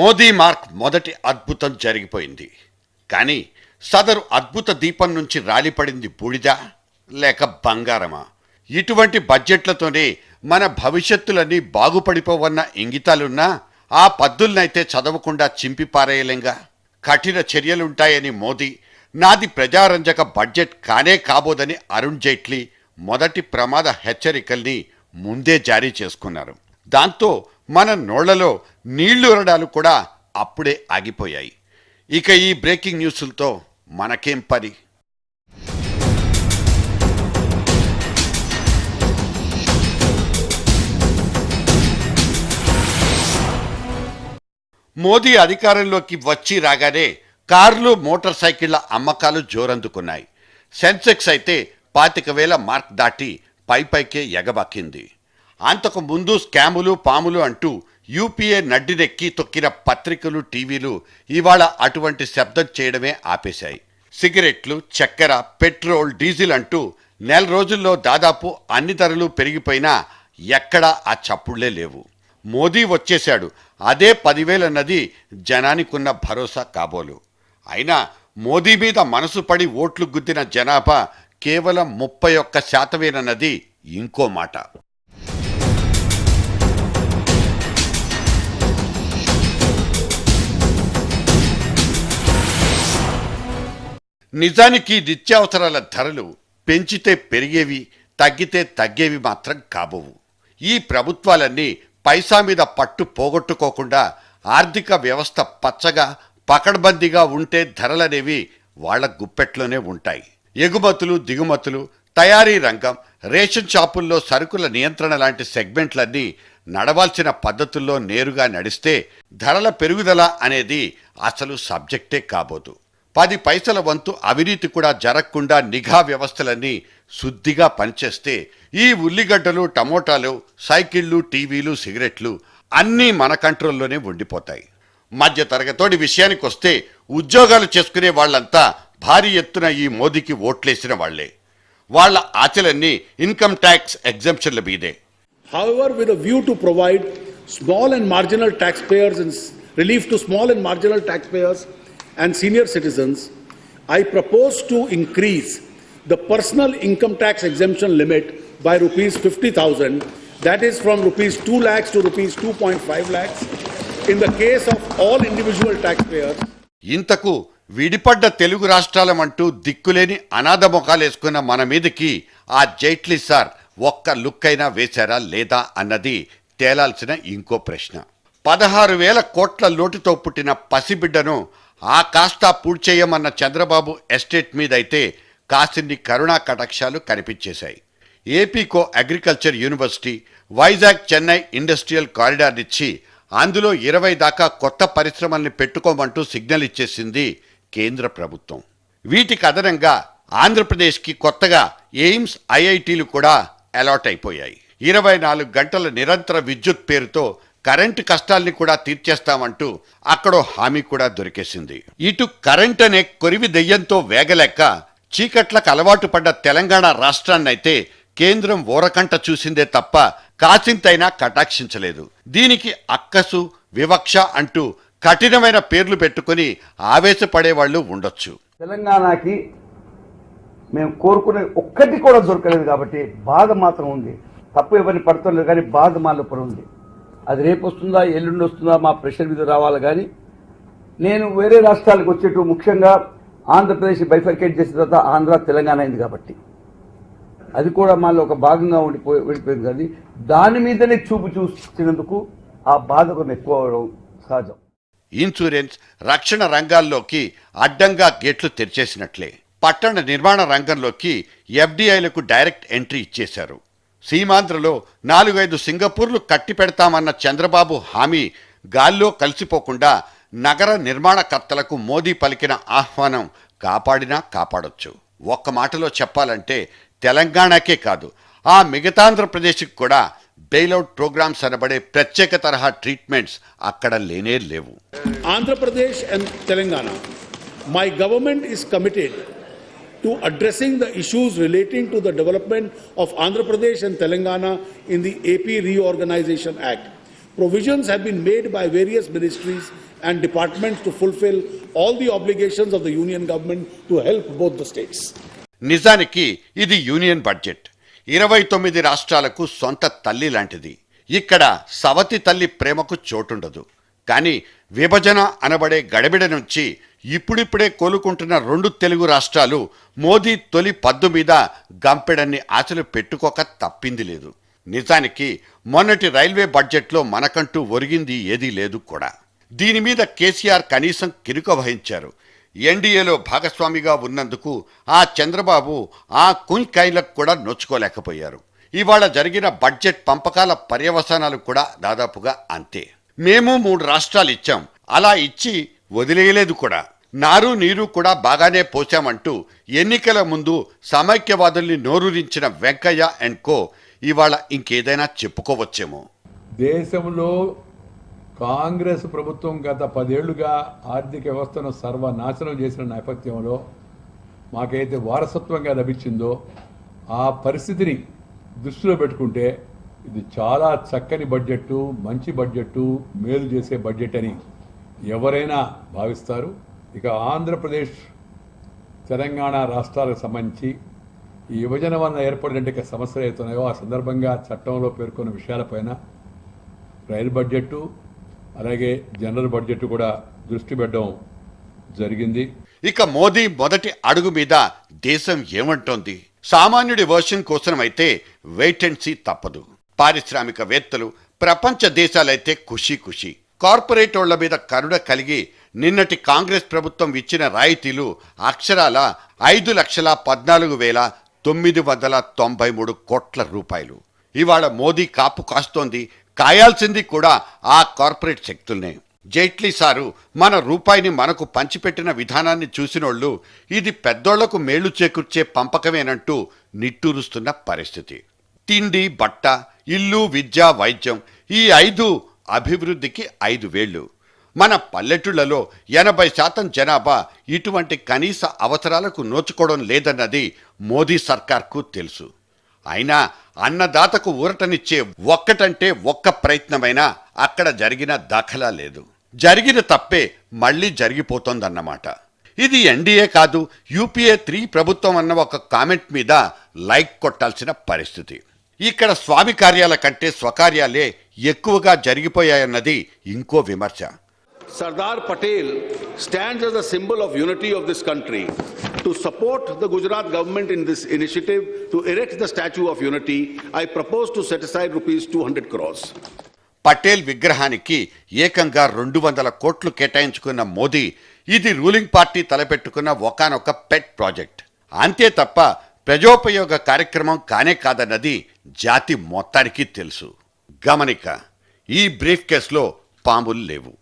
Modi mark మొదటి అద్భుతం జరిగిపోయింది. కానీ సదరు అద్భుత దీపం నుంచి రాలిపడింది బూడిదా లేక బంగారమా? ఇటువంటి బడ్జెట్లతోనే మన భవిష్యత్తులన్నీ బాగుపడిపోవన్న ఇంగితాలున్నా ఆ పద్దులనైతే చదవకుండా చింపి పారేయలేంగా. కఠిన చర్యలుంటాయని మోదీ, నాది ప్రజారంజక బడ్జెట్ కానే కాబోదని అరుణ్ జైట్లీ మొదటి ప్రమాద హెచ్చరికల్ని ముందే జారీ చేసుకున్నారు. దాంతో మన నోళ్లలో నీళ్లూరడాలు కూడా అప్పుడే ఆగిపోయాయి. ఇక ఈ బ్రేకింగ్ న్యూస్లతో మనకేం పని? మోదీ అధికారంలోకి వచ్చి రాగానే కార్లు, మోటార్ సైకిళ్ల అమ్మకాలు జోరందుకున్నాయి. సెన్సెక్స్ అయితే 25,000 మార్క్ దాటి పైకే ఎగబాకింది. అంతకు ముందు స్కాములు, పాములు అంటూ యూపీఏ నడ్డినెక్కి తొక్కిన పత్రికలు, టీవీలు ఇవాళ అటువంటి శబ్దం చేయడమే ఆపేశాయి. సిగరెట్లు, చక్కెర, పెట్రోల్, డీజిల్ అంటూ నెల రోజుల్లో దాదాపు అన్ని ధరలు పెరిగిపోయినా ఎక్కడా ఆ చప్పుళ్లే లేవు. మోదీ వచ్చేశాడు, అదే 10,000 అన్నది జనానికున్న భరోసా కాబోలు. అయినా మోదీ మీద మనసు పడి ఓట్లు గుద్దిన జనాభా కేవలం 31% ఇంకో మాట. నిజానికి నిత్యావసరాల ధరలు పెంచితే పెరిగేవి, తగ్గితే తగ్గేవి మాత్రం కాబోవు. ఈ ప్రభుత్వాలన్నీ పైసా మీద పట్టు పోగొట్టుకోకుండా ఆర్థిక వ్యవస్థ పచ్చగా పకడ్బందీగా ఉంటే ధరలనేవి వాళ్ల గుప్పెట్లోనే ఉంటాయి. ఎగుమతులు, దిగుమతులు, తయారీ రంగం, రేషన్ షాపుల్లో సరుకుల నియంత్రణ లాంటి సెగ్మెంట్లన్నీ నడవాల్సిన పద్ధతుల్లో నేరుగా నడిస్తే ధరల పెరుగుదల అనేది అసలు సబ్జెక్టే కాబోదు. 10 పైసల వంతు అవినీతి కూడా జరగకుండా నిఘా వ్యవస్థలన్నీ శుద్ధిగా పనిచేస్తే ఈ ఉల్లిగడ్డలు, టమోటాలు, సైకిళ్లు, టీవీలు, సిగరెట్లు అన్నీ మన కంట్రోల్లోనే ఉండిపోతాయి. మధ్య తరగతోడి విషయానికి వస్తే ఉద్యోగాలు చేసుకునే వాళ్లంతా భారీ ఎత్తున ఈ మోదీకి ఓట్లేసిన వాళ్లే. వాళ్ల ఆశలన్నీ ఇన్కమ్ ట్యాక్స్ ఎగ్జంప్షన్ల మీదే. However, with a view to provide small and marginal taxpayers and relief to small and marginal taxpayers and senior citizens, I propose to increase the personal income tax exemption limit by rupees 50,000, that is from rupees 2 lakhs to rupees 2.5 lakhs in the case of all individual taxpayers. ఇంతకు విడిపడ్డ తెలుగు రాష్ట్రాలమంటూ దిక్కులేని అనాథ ముఖాలేసుకున్న మన మీదకి ఆ Jaitley sir ఒక్క look అయినా వేశారా లేదా అన్నది తేలాల్సిన ఇంకో ప్రశ్న. 16,000 కోట్ల లోటుతో పుట్టిన పసిబిడ్డను ఆ కాస్త పూడ్చేయమన్న చంద్రబాబు ఎస్టేట్ మీదైతే కాసిన్ని కరుణా కటాక్షాలు కనిపించేశాయి. ఏపీకో agriculture university, Vizag Chennai industrial corridor ఇచ్చి అందులో 20 దాకా కొత్త పరిశ్రమల్ని పెట్టుకోమంటూ సిగ్నల్ ఇచ్చేసింది కేంద్ర ప్రభుత్వం. వీటికి అదనంగా ఆంధ్రప్రదేశ్కి కొత్తగా ఎయిమ్స్, ఐఐటీలు కూడా అలాట్ అయిపోయాయి. 24 గంటల నిరంతర విద్యుత్ పేరుతో కరెంటు కష్టాల్ని కూడా తీర్చేస్తామంటూ అక్కడో హామీ కూడా దొరికేసింది. ఇటు కరెంట్ అనే కొరివి దెయ్యంతో వేగలేక చీకట్లకు అలవాటు పడ్డ తెలంగాణ రాష్ట్రాన్నైతే కేంద్రం ఓరకంట చూసిందే తప్ప కాసింతైనా కటాక్షించలేదు. దీనికి అక్కసు, వివక్ష అంటూ కఠినమైన పేర్లు పెట్టుకుని ఆవేశపడేవాళ్లు ఉండొచ్చు. తెలంగాణకి మేము కోరుకునే ఒక్కటి కూడా దొరకలేదు కాబట్టి బాధ మాత్రం ఉంది. తప్పు ఎవరిని పడుతుంది కానీ బాధ మా లోపల ఉంది. అది రేపు వస్తుందా, ఎల్లుండి వస్తుందా, మా ప్రెషర్ మీద రావాలి. కానీ నేను వేరే రాష్ట్రాలకు వచ్చేట్టు ముఖ్యంగా ఆంధ్రప్రదేశ్ బైఫర్కేట్ చేసిన తర్వాత ఆంధ్ర, తెలంగాణ అయింది కాబట్టి అది కూడా మాలో ఒక భాగంగా వెళ్ళిపోయింది. కానీ దాని మీదనే చూసినందుకు ఆ బాధ కొంచెం ఎక్కువ అవడం సహజం. ఇన్సూరెన్స్, రక్షణ రంగాల్లోకి అడ్డంగా గేట్లు తెరిచేసినట్లే పట్టణ నిర్మాణ రంగంలోకి ఎఫ్డీఐలకు డైరెక్ట్ ఎంట్రీ ఇచ్చేశారు. సీమాంధ్రలో 4-5 సింగపూర్లు కట్టి పెడతామన్న చంద్రబాబు హామీ గాల్లో కలిసిపోకుండా నగర నిర్మాణకర్తలకు మోదీ పలికిన ఆహ్వానం కాపాడినా కాపాడొచ్చు. ఒక్క మాటలో చెప్పాలంటే తెలంగాణకే కాదు, ఆ మిగతాంధ్రప్రదేశ్కి కూడా బెయిలౌట్ ప్రోగ్రామ్స్ అనబడే ప్రత్యేక తరహా ట్రీట్మెంట్స్ అక్కడ లేనే లేవు. Andhra Pradesh and Telangana, my government is committed to addressing the issues relating to the development of Andhra Pradesh and Telangana in the AP Reorganization Act. provisions have been made by various ministries and departments to fulfill all the obligations of the union government to help both the states. నిజానికి ఇది union budget 29 రాష్ట్రాలకు సొంత తల్లి లాంటిది. ఇక్కడ సవతి తల్లి ప్రేమకు చోటుండదు. కానీ విభజన అనబడే గడబిడ నుంచి ఇప్పుడిప్పుడే కోలుకుంటున్న 2 తెలుగు రాష్ట్రాలు మోదీ తొలి పద్దు మీద గంపెడన్ని ఆశలు పెట్టుకోక తప్పింది లేదు. నిజానికి మొన్నటి రైల్వే బడ్జెట్లో మనకంటూ ఒరిగింది ఏదీ లేదు కూడా. దీని మీద కేసీఆర్ కనీసం కినుక వహించారు. ఎన్డీఏలో భాగస్వామిగా ఉన్నందుకు ఆ చంద్రబాబు ఆ కుంకాయలకు కూడా నొచ్చుకోలేకపోయారు. ఇవాళ జరిగిన బడ్జెట్ పంపకాల పర్యవసానాలు కూడా దాదాపుగా అంతే. మేము 3 రాష్ట్రాలు ఇచ్చాం, అలా ఇచ్చి వదిలేయలేదు కూడా. నారు నీరు కూడా బాగానే పోశామంటూ ఎన్నికల ముందు సమైక్యవాదుల్ని నోరూరించిన వెంకయ్య అండ్ కో ఇవాళ ఇంకేదైనా చెప్పుకోవచ్చేమో. దేశంలో కాంగ్రెస్ ప్రభుత్వం గత 10 ఏళ్లుగా ఆర్థిక వ్యవస్థను సర్వనాశనం చేసిన నేపథ్యంలో మాకైతే వారసత్వంగా లభించిందో ఆ పరిస్థితిని దృష్టిలో పెట్టుకుంటే ఇది చాలా చక్కని బడ్జెట్టు, మంచి బడ్జెట్టు, మేలు చేసే బడ్జెట్ అని ఎవరైనా భావిస్తారు. ఇక ఆంధ్రప్రదేశ్, తెలంగాణ రాష్ట్రాలకు సంబంధించి ఈ విభజన వలన ఏర్పడినట్టు సమస్యలు అవుతున్నాయో ఆ సందర్భంగా చట్టంలో పేర్కొన్న విషయాలపైన రైలు బడ్జెట్టు అలాగే జనరల్ బడ్జెట్ కూడా దృష్టి పెట్టడం జరిగింది. ఇక మోదీ మొదటి అడుగు మీద దేశం ఏమంటోంది? సామాన్యుడి వర్షన్ కోసమైతే వెయిట్ అండ్ సీ తప్పదు. పారిశ్రామికవేత్తలు, ప్రపంచ దేశాలైతే ఖుషీ ఖుషీ. కార్పొరేట్ ఓళ్ల మీద కరుణ కలిగి నిన్నటి కాంగ్రెస్ ప్రభుత్వం ఇచ్చిన రాయితీలు అక్షరాల 5,14,993 కోట్ల రూపాయలు. ఇవాళ మోదీ కాపు కాస్తోంది, కాయాల్సింది కూడా ఆ కార్పొరేట్ శక్తుల్నే. జైట్లీ సారు మన రూపాయిని మనకు పంచిపెట్టిన విధానాన్ని చూసినోళ్లు ఇది పెద్దోళ్లకు మేళ్లు చేకూర్చే పంపకమేనంటూ నిట్టూరుస్తున్న పరిస్థితి. తిండి, బట్ట, ఇల్లు, విద్య, వైద్యం ఈ 5 అభివృద్ధికి 5 వేళ్లు. మన పల్లెటూళ్లలో 80% జనాభా ఇటువంటి కనీస అవసరాలకు నోచుకోవడం లేదన్నది మోదీ సర్కార్కు తెలుసు. అయినా అన్నదాతకు ఊరటనిచ్చే ఒక్కటంటే ఒక్క ప్రయత్నమైనా అక్కడ జరిగిన దాఖలా లేదు. జరిగిన తప్పే మళ్లీ జరిగిపోతోందన్నమాట. ఇది ఎన్డీఏ కాదు, యూపీఏ 3 ప్రభుత్వం అన్న ఒక కామెంట్ మీద లైక్ కొట్టాల్సిన పరిస్థితి. ఇక్కడ స్వామి కార్యాల కంటే స్వకార్యాలే ఎక్కువగా జరిగిపోయాయన్నది ఇంకో విమర్శ. Sardar Patel stands as a symbol of unity of this country. To support the Gujarat government in this initiative to erect the Statue of Unity, I propose to set aside rupees 200 crores. Patel విగ్రహానికి ఏకంగా 200 కోట్లు కేటాయించుకున్న మోదీ ఇది ruling party తలపెట్టుకున్న ఒకానొక పెట్ project. అంతే తప్ప ప్రజోపయోగ కార్యక్రమం కానే కాదన్నది జాతి మొత్తానికి తెలుసు. గమనిక, ఈ బ్రీఫ్ కేసులో పాములు లేవు.